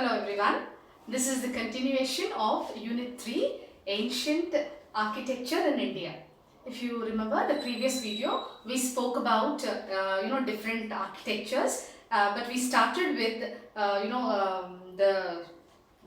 Hello everyone. This is the continuation of Unit 3, Ancient Architecture in India. If you remember the previous video, we spoke about different architectures, but we started with the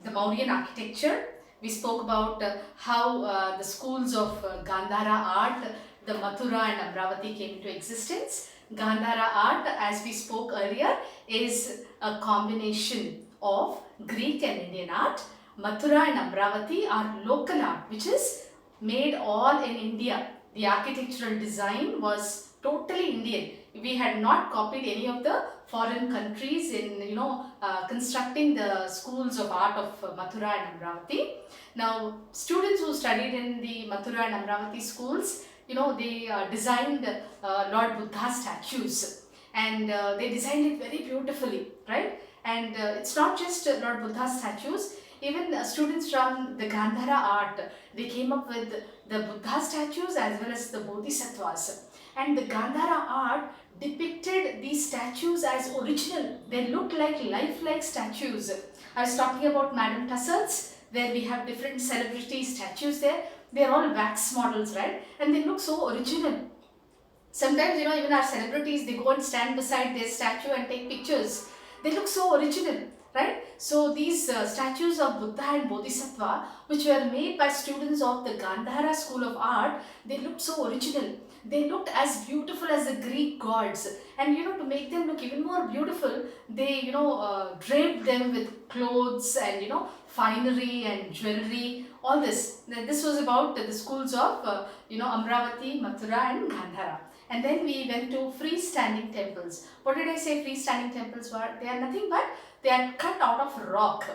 Mauryan architecture. We spoke about how the schools of Gandhara art, the Mathura and Amravati came into existence. Gandhara art, as we spoke earlier, is a combination of Greek and Indian art. Mathura and Amravati are local art, which is made all in India. The architectural design was totally Indian. We had not copied any of the foreign countries in constructing the schools of art of Mathura and Amravati. Now, students who studied in the Mathura and Amravati schools, they designed Lord Buddha statues, and they designed it very beautifully, right? And it's not just Lord Buddha statues. Even students from the Gandhara art, they came up with the Buddha statues as well as the Bodhisattvas. And the Gandhara art depicted these statues as original. They looked like lifelike statues. I was talking about Madame Tussauds, where we have different celebrity statues there. They are all wax models, right? And they look so original. Sometimes, even our celebrities, they go and stand beside their statue and take pictures. They look so original, right? So these statues of Buddha and Bodhisattva, which were made by students of the Gandhara school of art, they looked so original. They looked as beautiful as the Greek gods. And to make them look even more beautiful, they draped them with clothes and finery and jewelry. All this. This was about the schools of Amravati, Mathura and Gandhara. And then we went to freestanding temples. What did I say freestanding temples were? They are nothing but they are cut out of rock.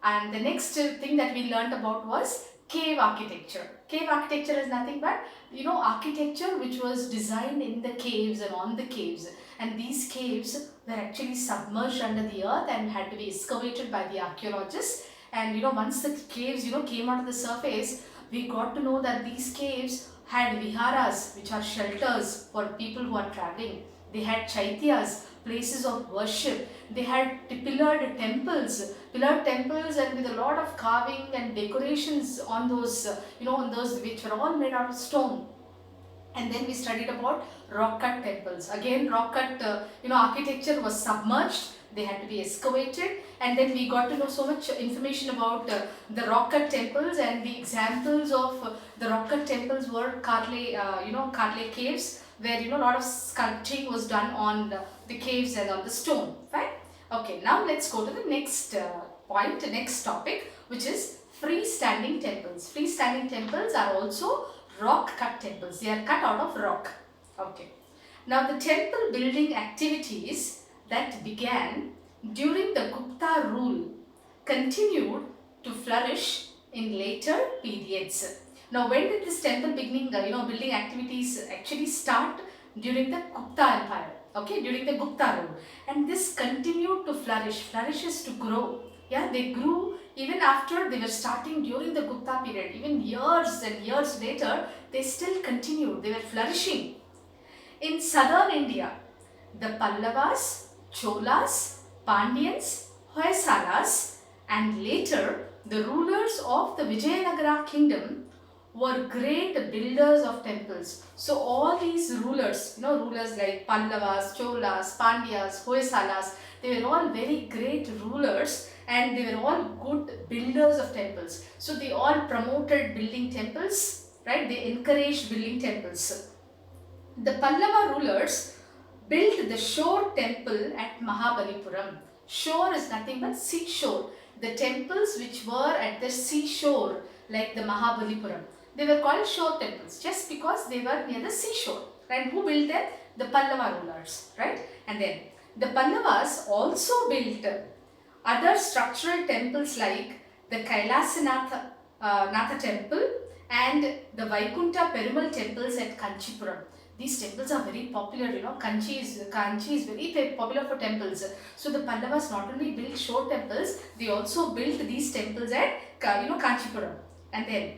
And the next thing that we learnt about was cave architecture. Cave architecture is nothing but architecture which was designed in the caves and on the caves. And these caves were actually submerged under the earth and had to be excavated by the archaeologists. And once the caves came out of the surface, we got to know that these caves had viharas, which are shelters for people who are traveling. They had chaityas, places of worship. They had pillared temples, and with a lot of carving and decorations on those, on those which were all made out of stone. And then we studied about rock cut temples. Again, rock cut, architecture was submerged. They had to be excavated, and then we got to know so much information about the rock cut temples, and the examples of the rock cut temples were Karle caves, where a lot of sculpting was done on the caves and on the stone. Fine. Okay, now let's go to the next point, next topic, which is freestanding temples. Freestanding temples are also rock cut temples. They are cut out of rock. Okay. Now the temple building activities that began during the Gupta rule continued to flourish in later periods. Now, when did this temple building activities actually start? During the Gupta Empire. Okay, during the Gupta rule, and this continued to flourish. Flourishes to grow. Yeah, they grew even after they were starting during the Gupta period. Even years and years later, they still continued. They were flourishing. In southern India, the Pallavas, Cholas, Pandyans, Hoysalas, and later the rulers of the Vijayanagara kingdom were great builders of temples. So all these rulers, rulers like Pallavas, Cholas, Pandyas, Hoysalas, they were all very great rulers, and they were all good builders of temples. So they all promoted building temples, right? They encouraged building temples. The Pallava rulers built the shore temple at Mahabalipuram. Shore is nothing but seashore. The temples which were at the seashore, like the Mahabalipuram, they were called shore temples just because they were near the seashore. Right? Who built them? The Pallava rulers. Right? And then the Pallavas also built other structural temples like the Kailasanatha Natha temple and the Vaikunta Perumal temples at Kanchipuram. These temples are very popular, Kanchi is very popular for temples. So the Pallavas not only built shore temples, they also built these temples at Kanchipuram. And then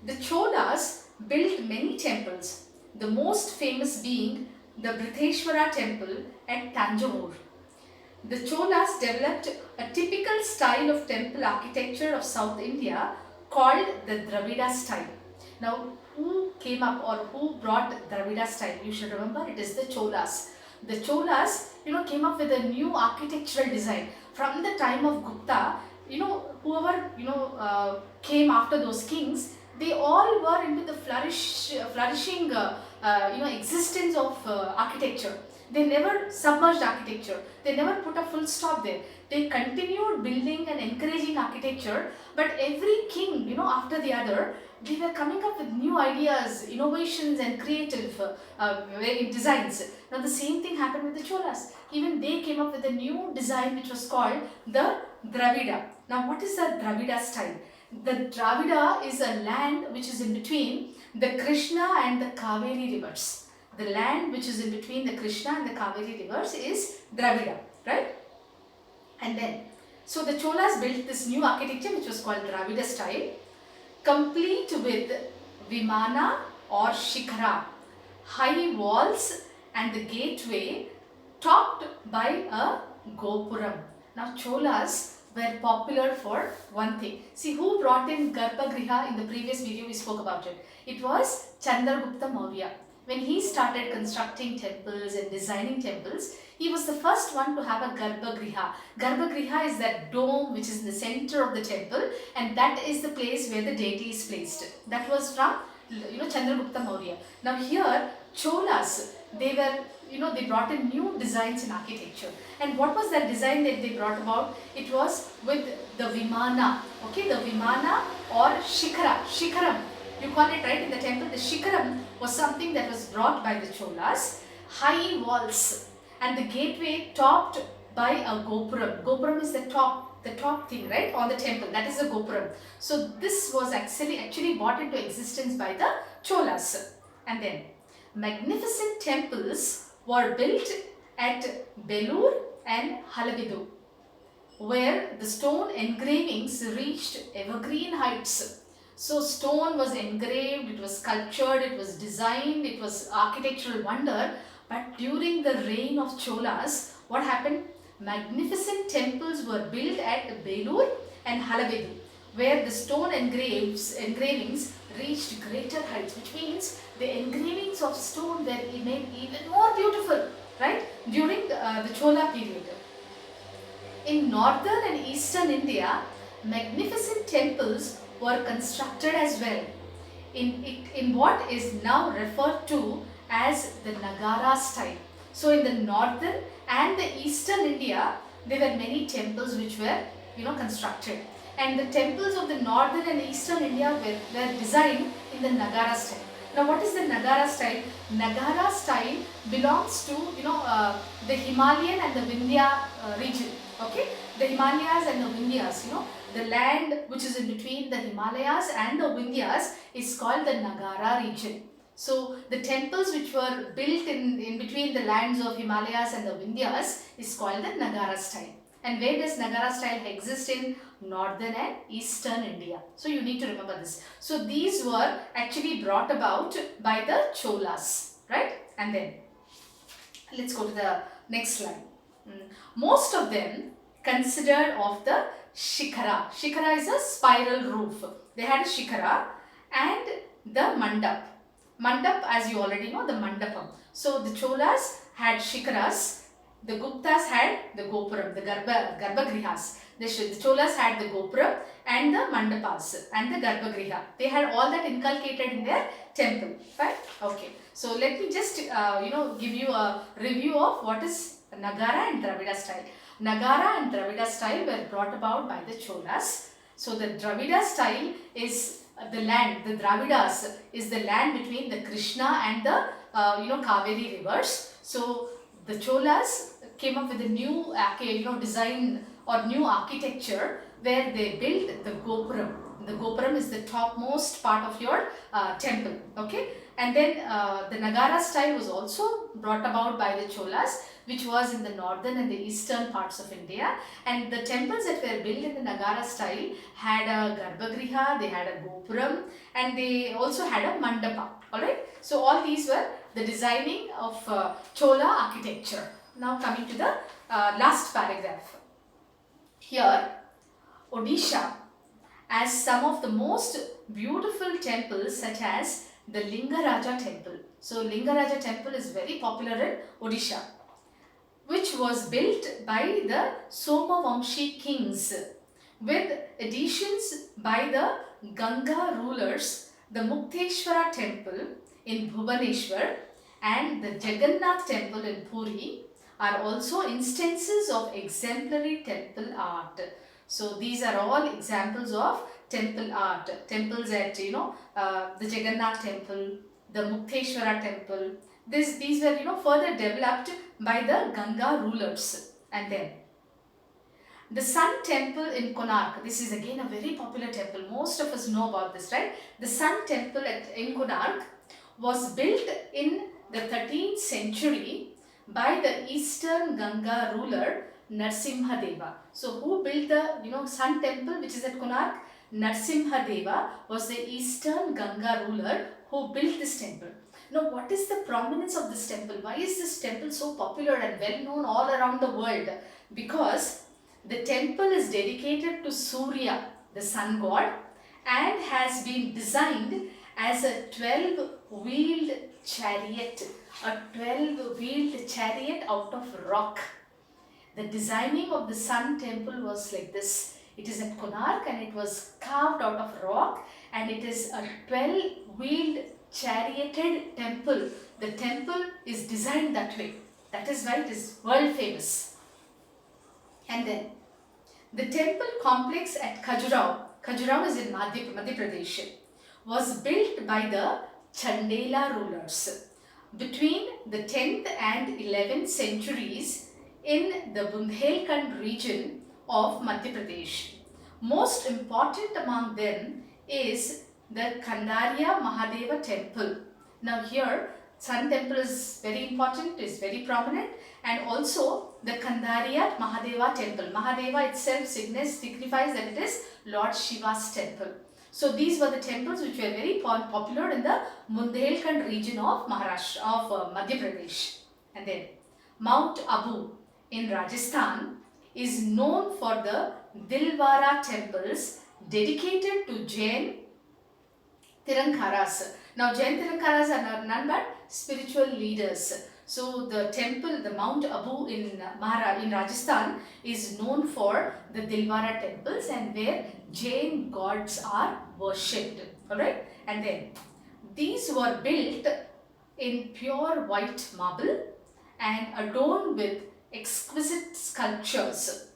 the Cholas built many temples, the most famous being the Britheshwara temple at Tanjavur. The Cholas developed a typical style of temple architecture of South India called the Dravida style. Now, who came up or who brought Dravida style? You should remember it is the Cholas. The Cholas, came up with a new architectural design. From the time of Gupta, whoever, came after those kings, they all were into the flourishing, existence of architecture. They never submerged architecture. They never put a full stop there. They continued building and encouraging architecture, but every king, after the other, they were coming up with new ideas, innovations and creative designs. Now the same thing happened with the Cholas. Even they came up with a new design which was called the Dravida. Now what is the Dravida style? The Dravida is a land which is in between the Krishna and the Kaveri rivers. The land which is in between the Krishna and the Kaveri rivers is Dravida, right? And then, so the Cholas built this new architecture which was called Dravida style, complete with Vimana or Shikhara, high walls and the gateway topped by a Gopuram. Now Cholas were popular for one thing. See, who brought in Garbhagriha in the previous video? We spoke about it. It was Chandragupta Maurya. When he started constructing temples and designing temples, he was the first one to have a Garbhagriha. Garbhagriha is that dome which is in the center of the temple, and that is the place where the deity is placed. That was from Chandragupta Maurya. Now here Cholas, they were they brought in new designs in architecture. And what was that design that they brought about? It was with the Vimana, okay, the Vimana or Shikharam. You call it right in the temple. The Shikharam was something that was brought by the Cholas. High walls and the gateway topped by a Gopuram. Gopuram is the top thing, right, on the temple. That is a Gopuram. So this was actually brought into existence by the Cholas. And then magnificent temples were built at Belur and Halabidu, where the stone engravings reached evergreen heights. So stone was engraved, it was sculptured, it was designed, it was architectural wonder. But during the reign of Cholas, what happened? Magnificent temples were built at Belur and Halabedu, where the stone engravings reached greater heights, which means the engravings of stone were made even more beautiful, right, during the Chola period. In northern and eastern India, magnificent temples were constructed as well in what is now referred to as the Nagara style. So in the northern and the eastern India, there were many temples which were constructed, and the temples of the northern and eastern India were designed in the Nagara style. Now what is the Nagara style? Nagara style belongs to the Himalayan and the Vindhya region. Okay, the Himalayas and the Vindhyas, the land which is in between the Himalayas and the Vindhyas is called the Nagara region. So the temples which were built in between the lands of Himalayas and the Vindhyas is called the Nagara style. And where does Nagara style exist? In northern and eastern India. So you need to remember this. So these were actually brought about by the Cholas, right? And then let's go to the next slide. Most of them considered of the Shikhara. Shikhara is a spiral roof. They had a Shikhara and the Mandap. Mandap, as you already know, the Mandapam. So the Cholas had Shikharas. The Guptas had the Gopuram, the Garbhagrihas. The Cholas had the Gopuram and the Mandapas and the Garbhagriha. They had all that inculcated in their temple, right? Okay. So let me just give you a review of what is Nagara and Dravida style. Nagara and Dravida style were brought about by the Cholas. So the Dravida style is the land, the Dravidas is the land between the Krishna and the Kaveri rivers. So the Cholas came up with a new design or new architecture where they built the Gopuram. The Gopuram is the topmost part of your temple, okay? And then the Nagara style was also brought about by the Cholas, which was in the northern and the eastern parts of India. And the temples that were built in the Nagara style had a Garbhagriha, they had a Gopuram, and they also had a Mandapa, alright? So all these were the designing of Chola architecture. Now coming to the last paragraph. Here, Odisha as some of the most beautiful temples such as the Lingaraja temple. So Lingaraja temple is very popular in Odisha, which was built by the Somavamshi kings with additions by the Ganga rulers. The Mukteshwara temple in Bhubaneswar and the Jagannath temple in Puri are also instances of exemplary temple art. So these are all examples of temple art. Temples at the Jagannath temple, the Mukteshwara temple. These were further developed by the Ganga rulers. And then the Sun Temple in Konark. This is again a very popular temple. Most of us know about this, right? The Sun Temple in Konark was built in the 13th century by the Eastern Ganga ruler Narsimhadeva. So who built the Sun Temple which is at Konark? Narsimhadeva was the Eastern Ganga ruler who built this temple. Now what is the prominence of this temple? Why is this temple so popular and well known all around the world? Because the temple is dedicated to Surya, the sun god, and has been designed as a 12-wheeled chariot. A 12-wheeled chariot out of rock. The designing of the sun temple was like this. It is at Konark and it was carved out of rock, and it is a 12-wheeled charioted temple. The temple is designed that way. That is why it is world famous. And then the temple complex at Khajuraho is in Madhya Pradesh, was built by the Chandela rulers between the 10th and 11th centuries in the Bundelkhand region of Madhya Pradesh. Most important among them is the Kandariya Mahadeva temple. Now here Sun temple is very important, is very prominent, and also the Kandariya Mahadeva temple. Mahadeva itself signifies that it is Lord Shiva's temple. So these were the temples which were very popular in the Bundelkhand region of Maharashtra, of Madhya Pradesh. And then Mount Abu in Rajasthan is known for the Dilwara temples dedicated to Jain Tirankaras. Now Jain Tirankaras are none but spiritual leaders. So the temple, the Mount Abu in Rajasthan is known for the Dilwara temples and where Jain gods are worshipped. Alright, and then these were built in pure white marble and adorned with exquisite sculptures.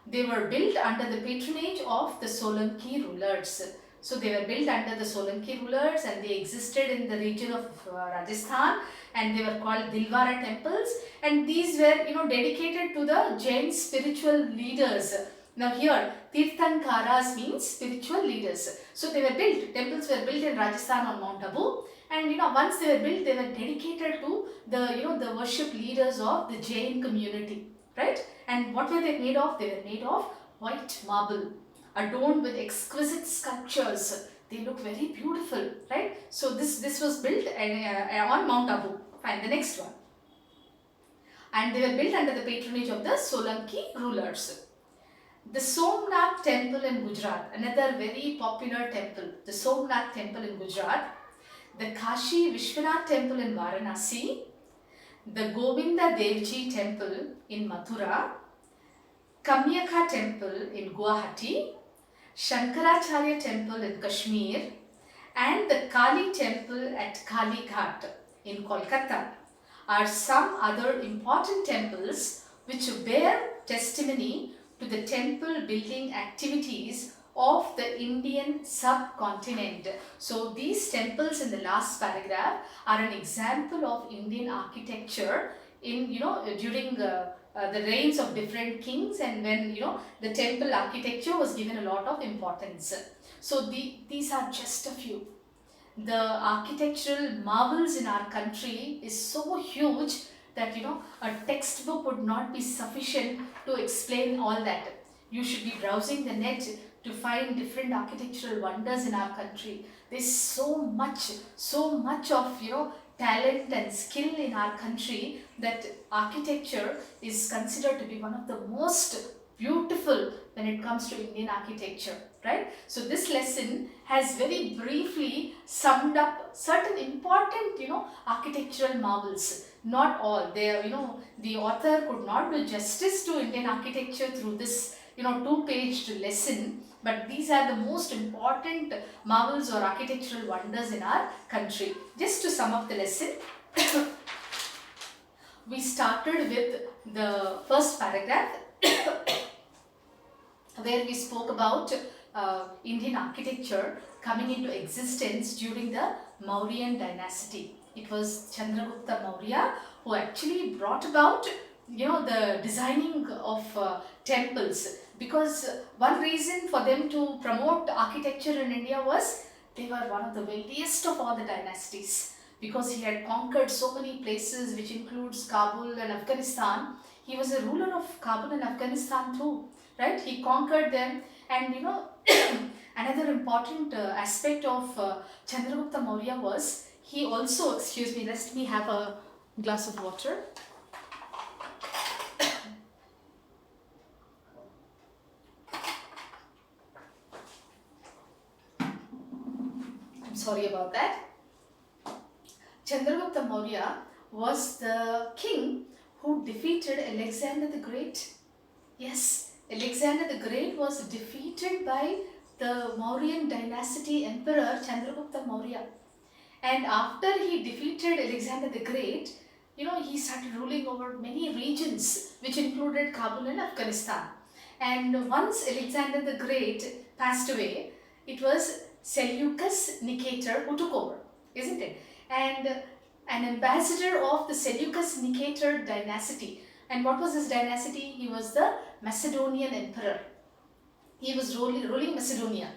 They were built under the patronage of the Solanki rulers. So they were built under the Solanki rulers and they existed in the region of Rajasthan, and they were called Dilwara temples, and these were dedicated to the Jain spiritual leaders. Now here Tirthankaras means spiritual leaders. So they were built, temples were built in Rajasthan on Mount Abu, and once they were built they were dedicated to the the worship leaders of the Jain community, right? And what were they made of? They were made of white marble, adorned with exquisite sculptures. They look very beautiful, right? So this was built on Mount Abu. Fine, the next one. And they were built under the patronage of the Solanki rulers. The Somnath temple in Gujarat, another very popular temple. The Somnath temple in Gujarat. The Kashi Vishwanath temple in Varanasi. The Govinda Devji temple in Mathura. Kamyaka temple in Guwahati. Shankaracharya temple in Kashmir, and the Kali temple at Kali Ghat in Kolkata are some other important temples which bear testimony to the temple building activities of the Indian subcontinent. So these temples in the last paragraph are an example of Indian architecture in during the reigns of different kings, and when the temple architecture was given a lot of importance. So these are just a few. The architectural marvels in our country is so huge that a textbook would not be sufficient to explain all that. You should be browsing the net to find different architectural wonders in our country. There's so much of talent and skill in our country that architecture is considered to be one of the most beautiful when it comes to Indian architecture, right? So this lesson has very briefly summed up certain important, architectural marvels. Not all. They, the author could not do justice to Indian architecture through this, two-paged lesson, but these are the most important marvels or architectural wonders in our country. Just to sum up the lesson, we started with the first paragraph where we spoke about Indian architecture coming into existence during the Mauryan dynasty. It was Chandragupta Maurya who actually brought about, the designing of temples, because one reason for them to promote architecture in India was they were one of the wealthiest of all the dynasties, because he had conquered so many places, which includes Kabul and Afghanistan. He was a ruler of Kabul and Afghanistan too, right? He conquered them, and another important aspect of Chandragupta Maurya was he also, excuse me, let me have a glass of water. I'm sorry about that. Chandragupta Maurya was the king who defeated Alexander the Great. Yes, Alexander the Great was defeated by the Mauryan dynasty emperor Chandragupta Maurya. And after he defeated Alexander the Great, he started ruling over many regions, which included Kabul and Afghanistan. And once Alexander the Great passed away, it was Seleucus Nicator who took over, isn't it? And an ambassador of the Seleucus Nicator dynasty. And what was his dynasty? He was the Macedonian emperor. He was ruling Macedonia.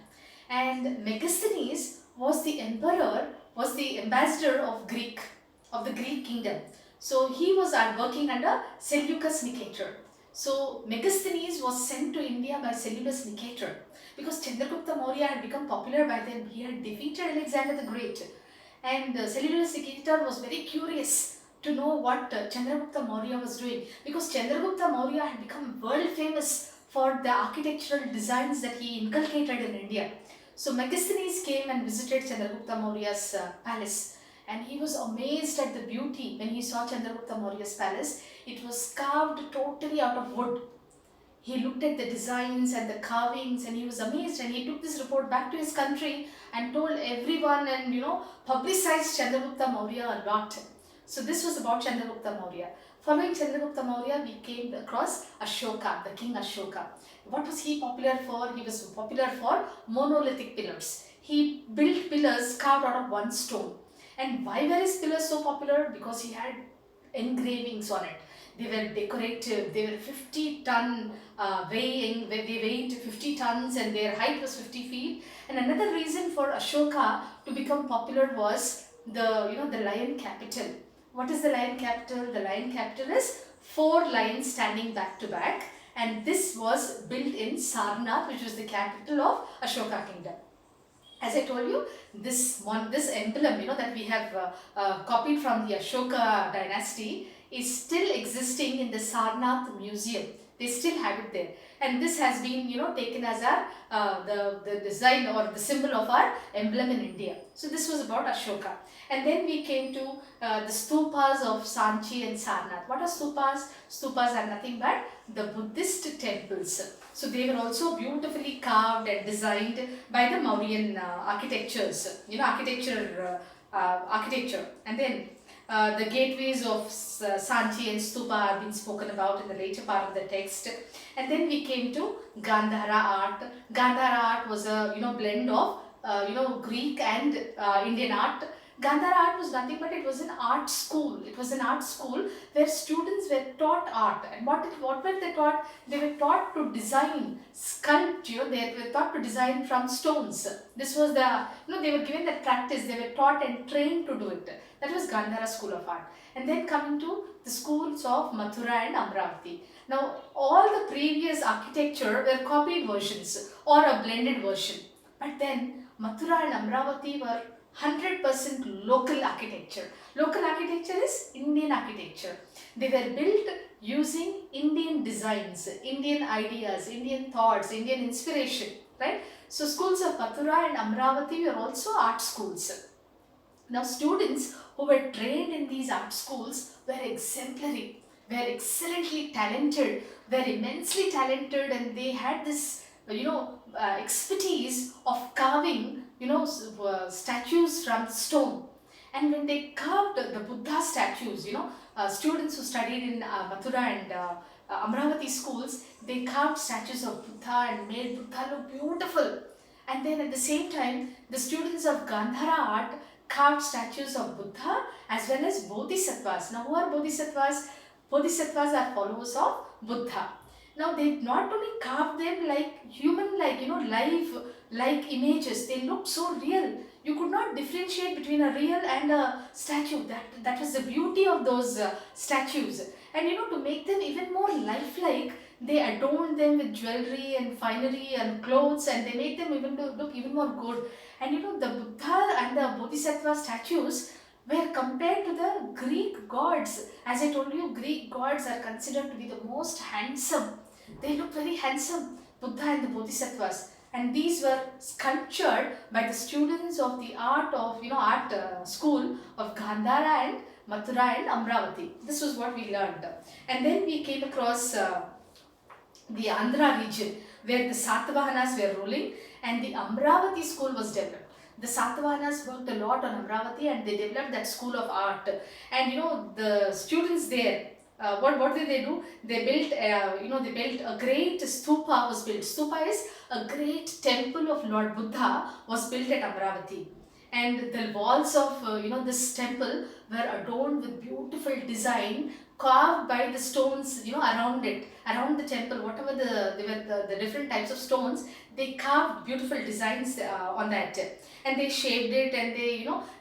And Megasthenes was the emperor, was the ambassador of the Greek kingdom. So he was working under Seleucus Nicator. So Megasthenes was sent to India by Seleucus Nicator, because Chandragupta Maurya had become popular by then. He had defeated Alexander the Great. And Seleucus Nicator was very curious to know what Chandragupta Maurya was doing, because Chandragupta Maurya had become world famous for the architectural designs that he inculcated in India. So Megasthenes came and visited Chandragupta Maurya's palace, and he was amazed at the beauty when he saw Chandragupta Maurya's palace. It was carved totally out of wood. He looked at the designs and the carvings, and he was amazed, and he took this report back to his country and told everyone, and publicized Chandragupta Maurya a lot. So this was about Chandragupta Maurya. Following Chandragupta Maurya, we came across Ashoka, the king Ashoka. What was he popular for? He was popular for monolithic pillars. He built pillars carved out of one stone. And why were his pillars so popular? Because he had engravings on it. They were decorative. They were 50-ton weighing. They weighed 50 tons, and their height was 50 feet. And another reason for Ashoka to become popular was the lion capital. What is the lion capital? The lion capital is 4 lions standing back to back, and this was built in Sarnath, which was the capital of Ashoka kingdom. As I told you, this emblem, that we have copied from the Ashoka dynasty, is still existing in the Sarnath museum. They still have it there, and this has been taken as the design or the symbol of our emblem in India. So this was about Ashoka. And then we came to the stupas of Sanchi and Sarnath. What are stupas? Stupas are nothing but the Buddhist temples. So they were also beautifully carved and designed by the Mauryan architecture. And then the gateways of Sanchi and Stupa have been spoken about in the later part of the text. And then we came to Gandhara art. Gandhara art was a blend of Greek and Indian art. Gandhara art was nothing but it was an art school. It was an art school where students were taught art. And what were they taught? They were taught to design, sculpt, they were taught to design from stones. This was they were given that practice. They were taught and trained to do it. That was Gandhara school of art. And then coming to the schools of Mathura and Amravati. Now, all the previous architecture were copied versions or a blended version. But then Mathura and Amravati were 100% local architecture. Local architecture is Indian architecture. They were built using Indian designs, Indian ideas, Indian thoughts, Indian inspiration, right? So schools of Mathura and Amravati were also art schools. Now students who were trained in these art schools were exemplary, were excellently talented, were immensely talented, and they had this expertise of carving statues from stone. And when they carved the Buddha statues, students who studied in Mathura and Amravati schools, they carved statues of Buddha and made Buddha look beautiful. And then at the same time, the students of Gandhara art carved statues of Buddha as well as Bodhisattvas. Now, who are Bodhisattvas? Bodhisattvas are followers of Buddha. Now, they not only carved them like human, live, like images. They looked so real. You could not differentiate between a real and a statue. That was the beauty of those statues. And to make them even more lifelike, they adorned them with jewelry and finery and clothes, and they made them even to look even more good. And the Buddha and the Bodhisattva statues were compared to the Greek gods. As I told you, Greek gods are considered to be the most handsome. They look very handsome, Buddha and the Bodhisattvas. And these were sculptured by the students of the art school of Gandhara and Mathura and Amravati. This was what we learned. And then we came across the Andhra region, where the Satavahanas were ruling, and the Amravati school was developed. The Satavahanas worked a lot on Amravati, and they developed that school of art. And the students there, what did they do? They built a great stupa was built. Stupa is a great temple of Lord Buddha was built at Amravati. And the walls of this temple were adorned with beautiful design carved by the stones around it, around the temple, whatever the different types of stones, they carved beautiful designs on that, and they shaped it, and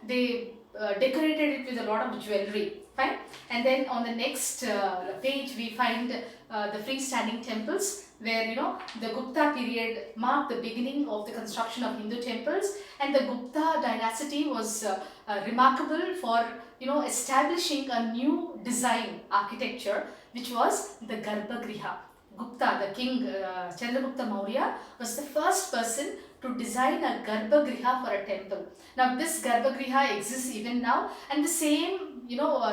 they decorated it with a lot of jewelry. Fine. And then on the next page we find the freestanding temples, where the Gupta period marked the beginning of the construction of Hindu temples, and the Gupta dynasty was remarkable for establishing a new design architecture, which was the Garbhagriha. Gupta, the king Chandragupta Maurya, was the first person to design a Garbhagriha for a temple. Now this Garbhagriha exists even now, and the same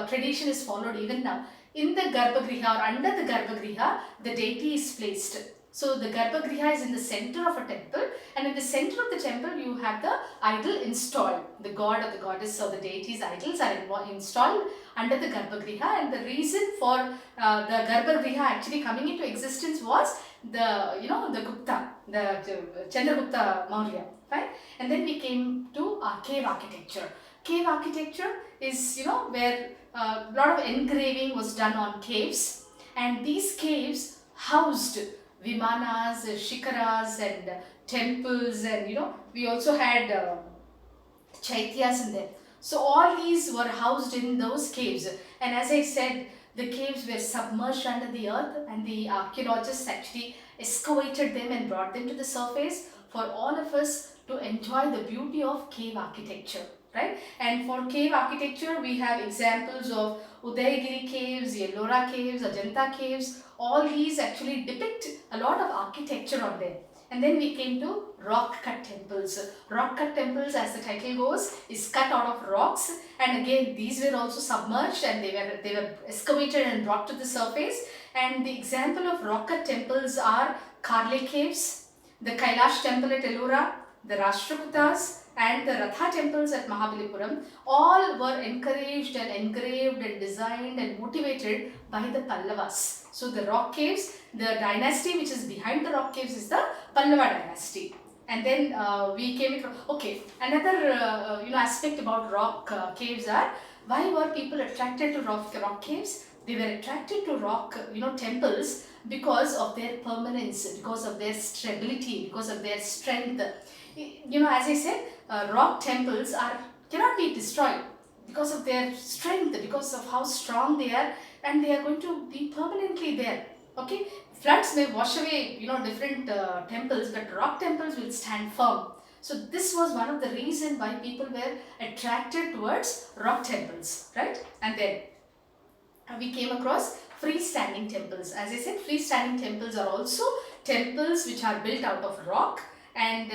tradition is followed even now. In the Garbhagriha or under the Garbhagriha, the deity is placed. So the Garbhagriha is in the center of a temple, and in the center of the temple you have the idol installed. The god or the goddess or the deity's idols are installed under the Garbhagriha, and the reason for the Garbhagriha actually coming into existence was the Gupta, the Chandragupta Maurya, right? And then we came to cave architecture. Cave architecture is where a lot of engraving was done on caves, and these caves housed vimanas, shikaras, and temples, and we also had chaityas in there. So all these were housed in those caves, and as I said, the caves were submerged under the earth, and the archaeologists actually excavated them and brought them to the surface for all of us to enjoy the beauty of cave architecture. Right? And for cave architecture, we have examples of Udayagiri caves, Ellora caves, Ajanta caves. All these actually depict a lot of architecture on them. And then we came to rock cut temples. Rock cut temples, as the title goes, is cut out of rocks. And again, these were also submerged, and they were excavated and brought to the surface. And the example of rock cut temples are Karle caves, the Kailash temple at Ellora, the Rashtrakutas, and the Latha temples at Mahabalipuram. All were encouraged and engraved and designed and motivated by the Pallavas. So the rock caves, the dynasty which is behind the rock caves is the Pallava dynasty. And then we came from, okay, another aspect about rock caves are, why were people attracted to rock caves? They were attracted to rock temples because of their permanence, because of their stability, because of their strength. As I said, rock temples cannot be destroyed because of their strength, because of how strong they are, and they are going to be permanently there. Okay, floods may wash away different temples, but rock temples will stand firm. So this was one of the reasons why people were attracted towards rock temples, right? And then we came across freestanding temples. As I said, freestanding temples are also temples which are built out of rock, and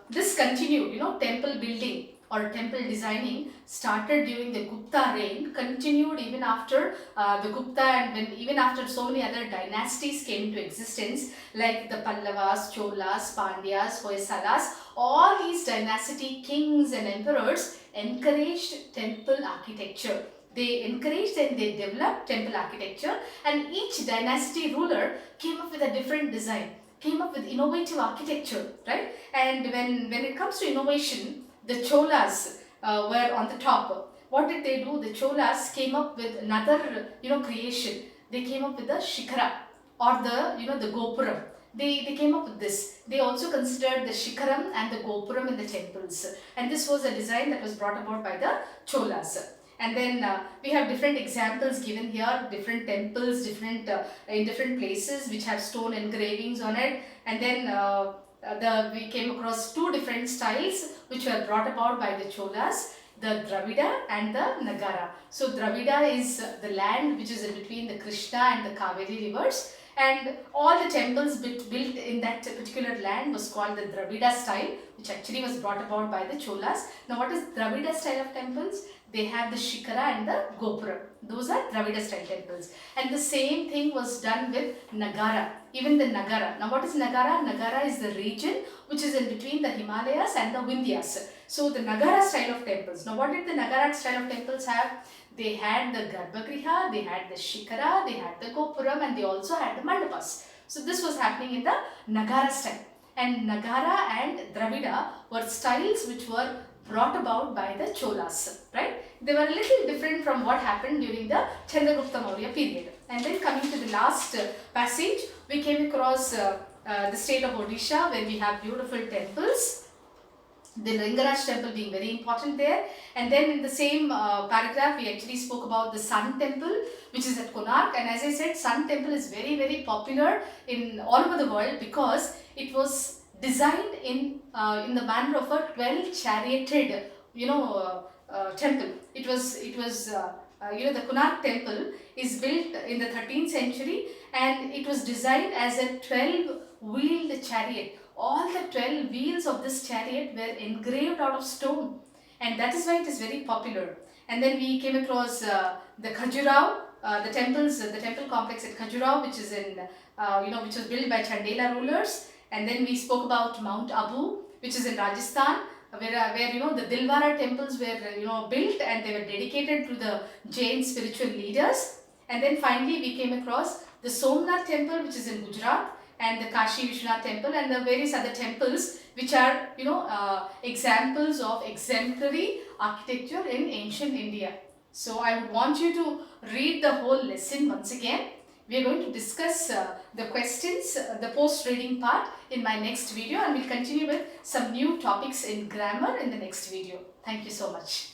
this continued, temple building or temple designing started during the Gupta reign, continued even after the Gupta, and when even after so many other dynasties came into existence like the Pallavas, Cholas, Pandyas, Hoysalas. All these dynasty kings and emperors encouraged temple architecture. They encouraged and they developed temple architecture, and each dynasty ruler came up with a different design, came up with innovative architecture, right? And when it comes to innovation, the Cholas were on the top. What did they do? The Cholas came up with another, creation. They came up with the Shikara, or the Gopuram. They came up with this. They also considered the Shikaram and the Gopuram in the temples. And this was a design that was brought about by the Cholas. And then we have different examples given here, different temples, in different places which have stone engravings on it. And then we came across two different styles which were brought about by the Cholas, the Dravida and the Nagara. So Dravida is the land which is in between the Krishna and the Kaveri rivers, and all the temples built in that particular land was called the Dravida style, which actually was brought about by the Cholas. Now what is Dravida style of temples? They have the Shikara and the Gopuram. Those are Dravida style temples. And the same thing was done with Nagara. Even the Nagara. Now what is Nagara? Nagara is the region which is in between the Himalayas and the Vindhyas. So the Nagara style of temples. Now what did the Nagara style of temples have? They had the Garbhagriha, they had the Shikara, they had the Gopuram, and they also had the Mandapas. So this was happening in the Nagara style. And Nagara and Dravida were styles which were brought about by the Cholas, right? They were a little different from what happened during the Chandragupta Maurya period. And then coming to the last passage, we came across the state of Odisha, where we have beautiful temples. The Lingaraj temple being very important there. And then in the same paragraph, we actually spoke about the Sun temple, which is at Konark. And as I said, Sun temple is very, very popular in all over the world because it was designed in the manner of a 12 charioted, temple. It was the Konark temple is built in the 13th century, and it was designed as a 12-wheeled chariot. All the 12 wheels of this chariot were engraved out of stone, and that is why it is very popular. And then we came across the Khajuraho, the temple complex at Khajuraho, which is which was built by Chandela rulers. And then we spoke about Mount Abu, which is in Rajasthan, where the Dilwara temples were built, and they were dedicated to the Jain spiritual leaders. And then finally we came across the Somnath temple, which is in Gujarat, and the Kashi Vishwanath temple, and the various other temples which are examples of exemplary architecture in ancient India. So I would want you to read the whole lesson once again. We are going to discuss the questions, the post-reading part in my next video, and we'll continue with some new topics in grammar in the next video. Thank you so much.